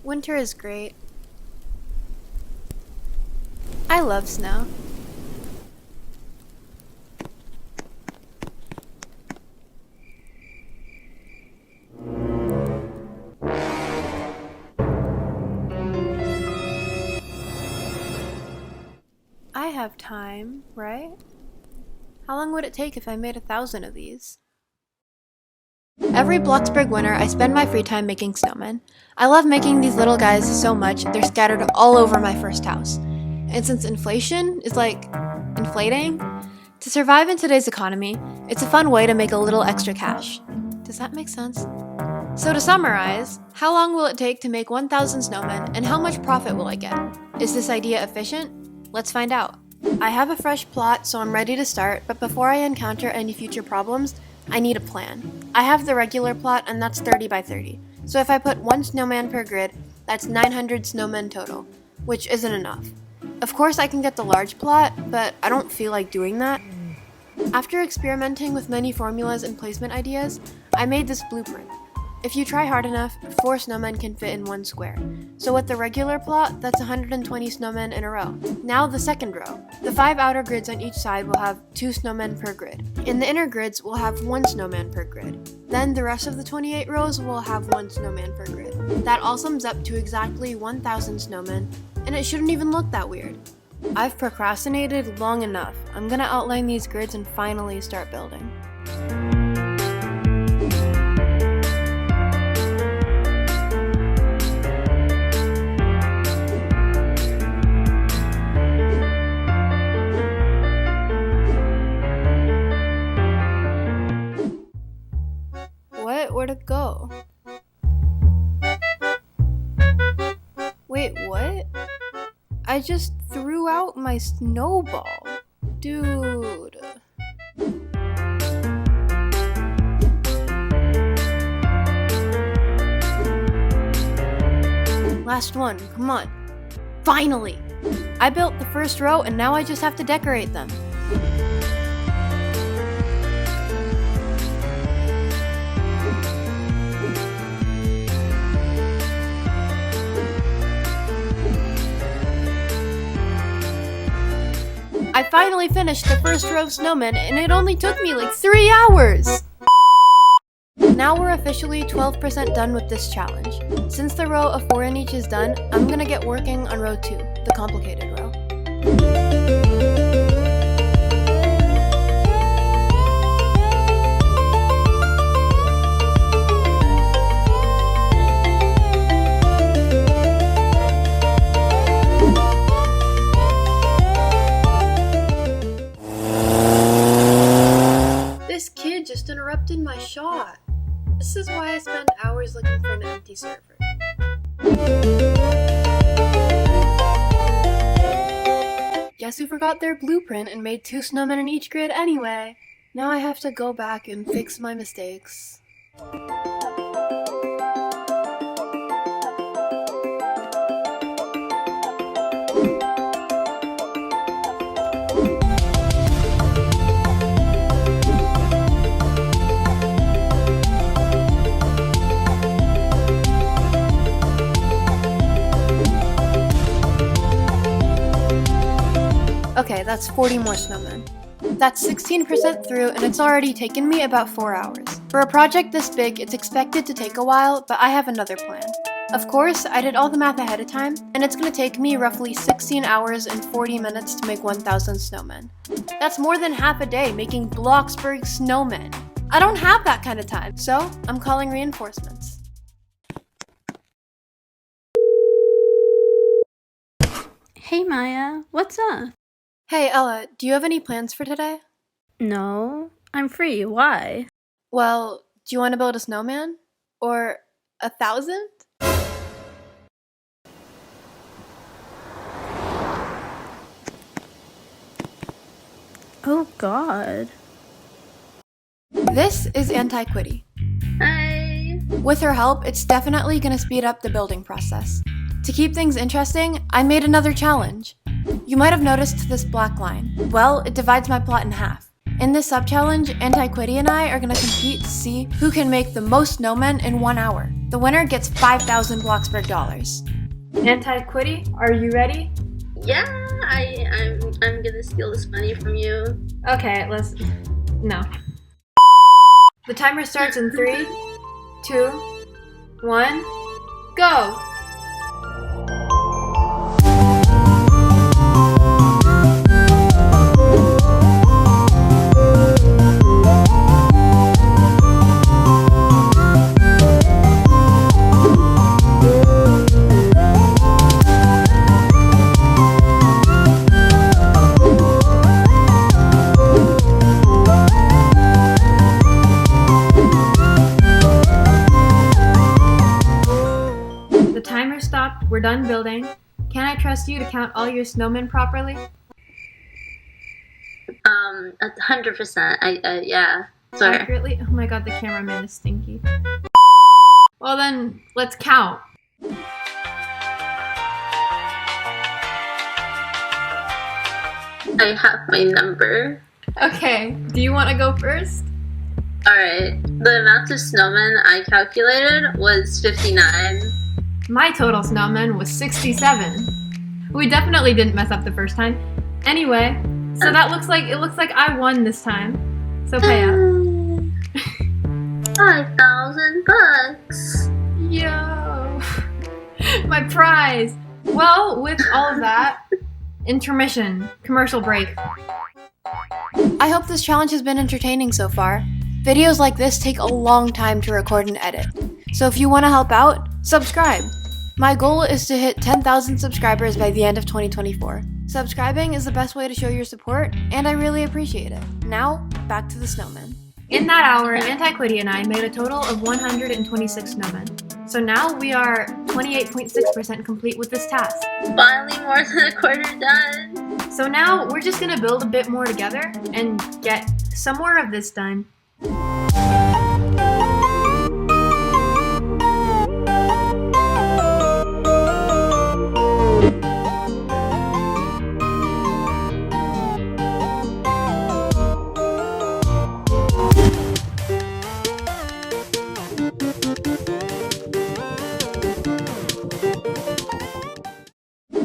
Winter is great. I love snow. I have time, right? How long would it take if I made 1,000 of these? Every Bloxburg winter, I spend my free time making snowmen. I love making these little guys so much, they're scattered all over my first house. And since inflation is like inflating, to survive in today's economy, it's a fun way to make a little extra cash. Does that make sense? So to summarize, how long will it take to make 1,000 snowmen, and how much profit will I get? Is this idea efficient? Let's find out. I have a fresh plot, so I'm ready to start, but before I encounter any future problems, I need a plan. I have the regular plot, and that's 30 by 30. So if I put 1 snowman per grid, that's 900 snowmen total, which isn't enough. Of course I can get the large plot, but I don't feel like doing that. After experimenting with many formulas and placement ideas, I made this blueprint. If you try hard enough, 4 snowmen can fit in 1 square. So with the regular plot, that's 120 snowmen in a row. Now the second row. The 5 outer grids on each side will have 2 snowmen per grid. In the inner grids, we'll have 1 snowman per grid. Then the rest of the 28 rows will have 1 snowman per grid. That all sums up to exactly 1,000 snowmen, and it shouldn't even look that weird. I've procrastinated long enough. I'm gonna outline these grids and finally start building. Where'd it go? Wait, what? I just threw out my snowball. Dude. Last one, come on. Finally! I built the first row and now I just have to decorate them. I finally finished the first row of snowmen, and it only took me like 3 hours! Now we're officially 12% done with this challenge. Since the row of 4 in each is done, I'm gonna get working on row 2, the complicated row. Just interrupted my shot. This is why I spend hours looking for an empty server. Guess who forgot their blueprint and made 2 snowmen in each grid anyway? Now I have to go back and fix my mistakes. Okay, that's 40 more snowmen. That's 16% through, and it's already taken me about 4 hours. For a project this big, it's expected to take a while, but I have another plan. Of course, I did all the math ahead of time, and it's gonna take me roughly 16 hours and 40 minutes to make 1,000 snowmen. That's more than half a day making Bloxburg snowmen. I don't have that kind of time, so I'm calling reinforcements. Hey Maya, what's up? Hey Ella, do you have any plans for today? No, I'm free. Why? Well, do you want to build a snowman? Or 1,000? Oh god. This is Antiquity. Hi. With her help, it's definitely gonna speed up the building process. To keep things interesting, I made another challenge. You might have noticed this black line. Well, it divides my plot in half. In this sub-challenge, Antiquity and I are going to compete to see who can make the most snowmen in 1 hour. The winner gets 5,000 Bloxburg dollars. Antiquity, are you ready? Yeah, I'm gonna steal this money from you. Okay, no. The timer starts in 3, 2, 1, go! The timer stopped, we're done building. Can I trust you to count all your snowmen properly? 100%. Yeah. Sorry. Accurately? Oh my god, the cameraman is stinky. Well then, let's count. I have my number. Okay, do you want to go first? Alright. The amount of snowmen I calculated was 59. My total snowman was 67. We definitely didn't mess up the first time. Anyway, so it looks like I won this time. So pay up. 5,000 bucks. Yo, my prize. Well, with all of that, intermission, commercial break. I hope this challenge has been entertaining so far. Videos like this take a long time to record and edit. So if you want to help out, subscribe. My goal is to hit 10,000 subscribers by the end of 2024. Subscribing is the best way to show your support, and I really appreciate it. Now, back to the snowmen. In that hour, Antiquity and I made a total of 126 snowmen. So now we are 28.6% complete with this task. Finally, more than a quarter done. So now we're just gonna build a bit more together and get some more of this done.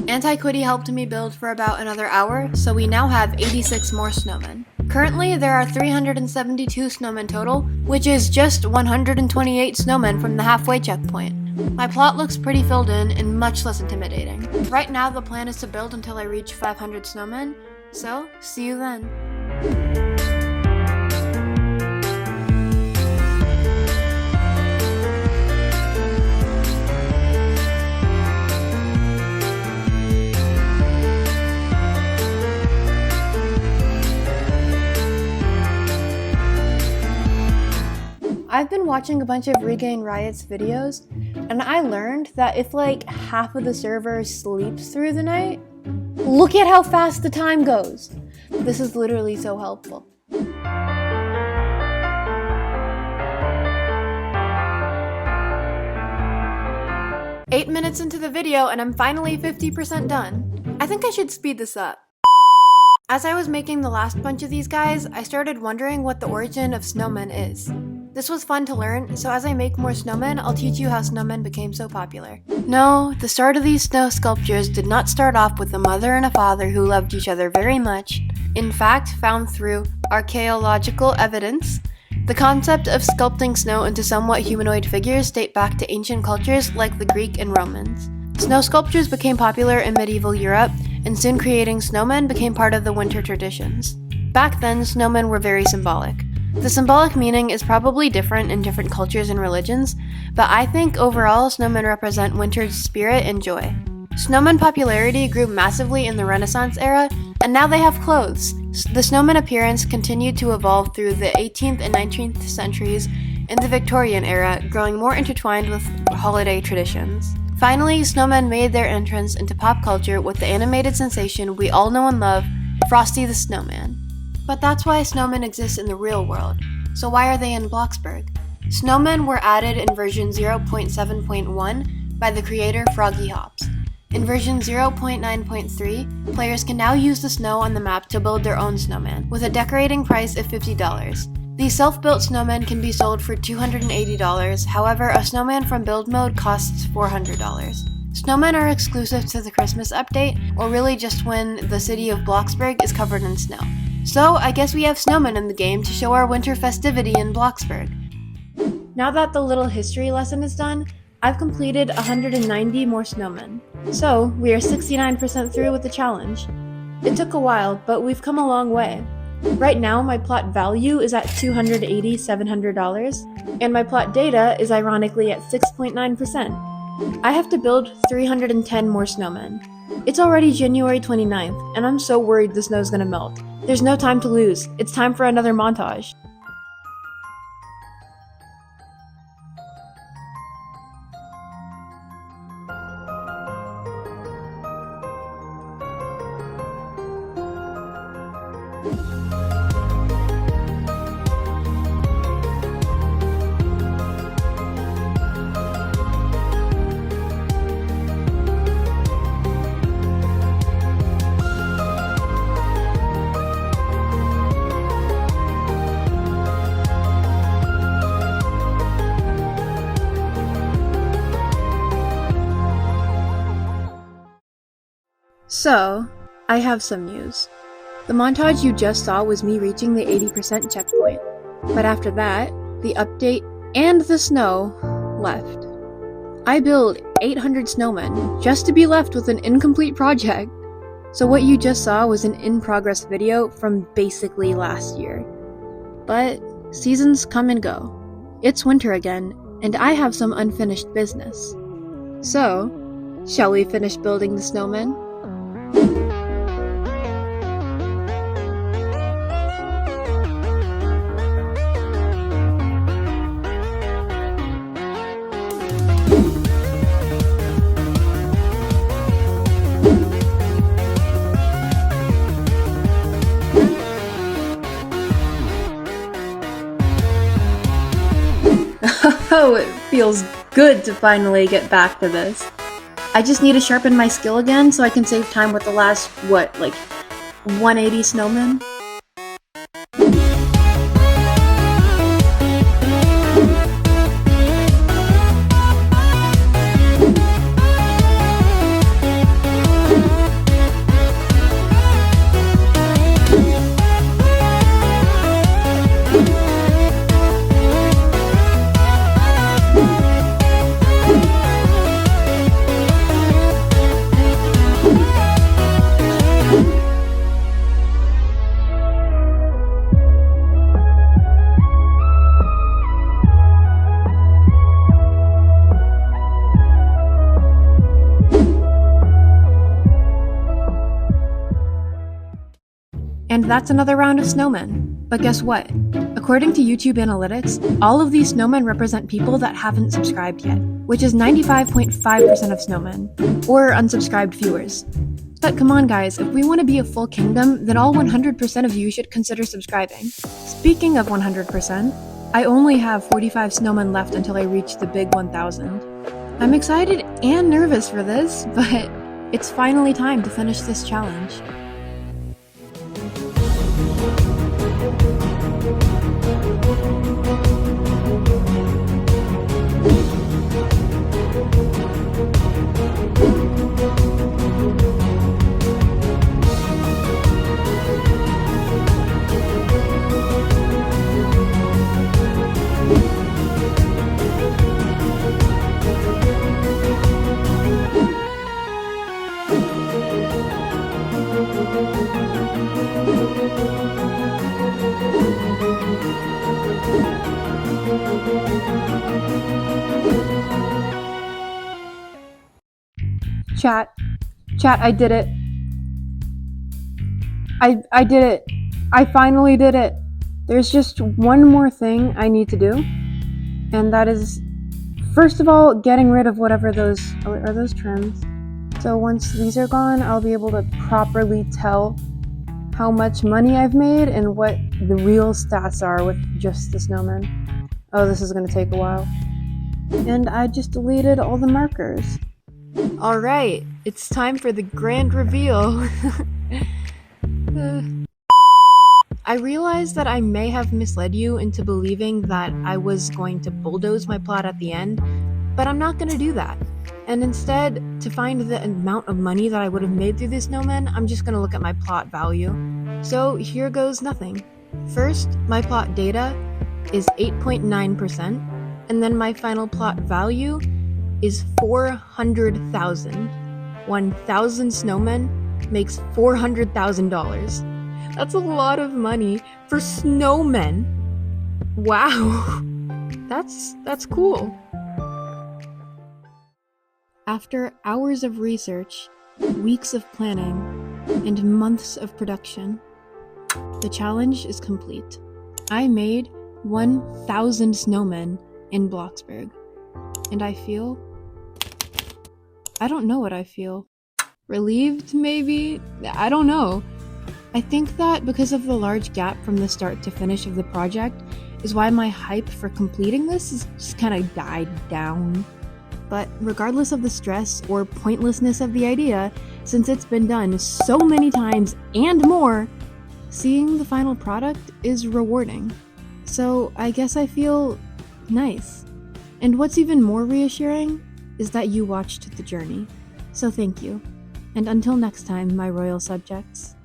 Antiquity helped me build for about another hour, so we now have 86 more snowmen. Currently, there are 372 snowmen total, which is just 128 snowmen from the halfway checkpoint. My plot looks pretty filled in and much less intimidating. Right now, the plan is to build until I reach 500 snowmen, so see you then. I've been watching a bunch of Regain Riot's videos, and I learned that if like half of the server sleeps through the night, look at how fast the time goes. This is literally so helpful. Eight minutes into the video and I'm finally 50% done. I think I should speed this up. As I was making the last bunch of these guys, I started wondering what the origin of snowmen is. This was fun to learn, so as I make more snowmen, I'll teach you how snowmen became so popular. No, the start of these snow sculptures did not start off with a mother and a father who loved each other very much. In fact, found through archaeological evidence, the concept of sculpting snow into somewhat humanoid figures date back to ancient cultures like the Greek and Romans. Snow sculptures became popular in medieval Europe, and soon creating snowmen became part of the winter traditions. Back then, snowmen were very symbolic. The symbolic meaning is probably different in different cultures and religions, but I think overall snowmen represent winter's spirit and joy. Snowman popularity grew massively in the Renaissance era, and now they have clothes. The snowman appearance continued to evolve through the 18th and 19th centuries and the Victorian era, growing more intertwined with holiday traditions. Finally, snowmen made their entrance into pop culture with the animated sensation we all know and love, Frosty the Snowman. But that's why snowmen exist in the real world. So why are they in Bloxburg? Snowmen were added in version 0.7.1 by the creator Froggy Hops. In version 0.9.3, players can now use the snow on the map to build their own snowman, with a decorating price of $50. These self-built snowmen can be sold for $280, however, a snowman from build mode costs $400. Snowmen are exclusive to the Christmas update, or really just when the city of Bloxburg is covered in snow. So, I guess we have snowmen in the game to show our winter festivity in Bloxburg. Now that the little history lesson is done, I've completed 190 more snowmen. So, we are 69% through with the challenge. It took a while, but we've come a long way. Right now, my plot value is at $287, and my plot data is ironically at 6.9%. I have to build 310 more snowmen. It's already January 29th, and I'm so worried the snow's gonna melt. There's no time to lose. It's time for another montage. So, I have some news. The montage you just saw was me reaching the 80% checkpoint, but after that, the update and the snow left. I built 800 snowmen just to be left with an incomplete project. So what you just saw was an in-progress video from basically last year. But seasons come and go. It's winter again, and I have some unfinished business. So, shall we finish building the snowmen? Oh, it feels good to finally get back to this. I just need to sharpen my skill again so I can save time with the last, 180 snowmen? And that's another round of snowmen. But guess what? According to YouTube analytics, all of these snowmen represent people that haven't subscribed yet, which is 95.5% of snowmen, or unsubscribed viewers. But come on guys, if we want to be a full kingdom, then all 100% of you should consider subscribing. Speaking of 100%, I only have 45 snowmen left until I reach the big 1,000. I'm excited and nervous for this, but it's finally time to finish this challenge. Chat, I did it. I did it. I finally did it. There's just one more thing I need to do, and that is, first of all, getting rid of whatever those are those trims. So once these are gone, I'll be able to properly tell how much money I've made and what the real stats are with just the snowman. Oh, this is gonna take a while. And I just deleted all the markers. Alright, It's time for the grand reveal. I realized that I may have misled you into believing that I was going to bulldoze my plot at the end, but I'm not going to do that. And instead, to find the amount of money that I would have made through this Snowman, I'm just going to look at my plot value. So here goes nothing. First, my plot data is 8.9%, and then my final plot value is 400,000. 1,000 snowmen makes $400,000. That's a lot of money for snowmen. Wow. That's cool. After hours of research, weeks of planning, and months of production, the challenge is complete. I made 1,000 snowmen in Bloxburg, and I don't know what I feel. Relieved, maybe? I don't know. I think that because of the large gap from the start to finish of the project is why my hype for completing this has just kind of died down. But regardless of the stress or pointlessness of the idea, since it's been done so many times and more, seeing the final product is rewarding. So I guess I feel nice. And what's even more reassuring is that you watched the journey. So thank you. And until next time, my royal subjects.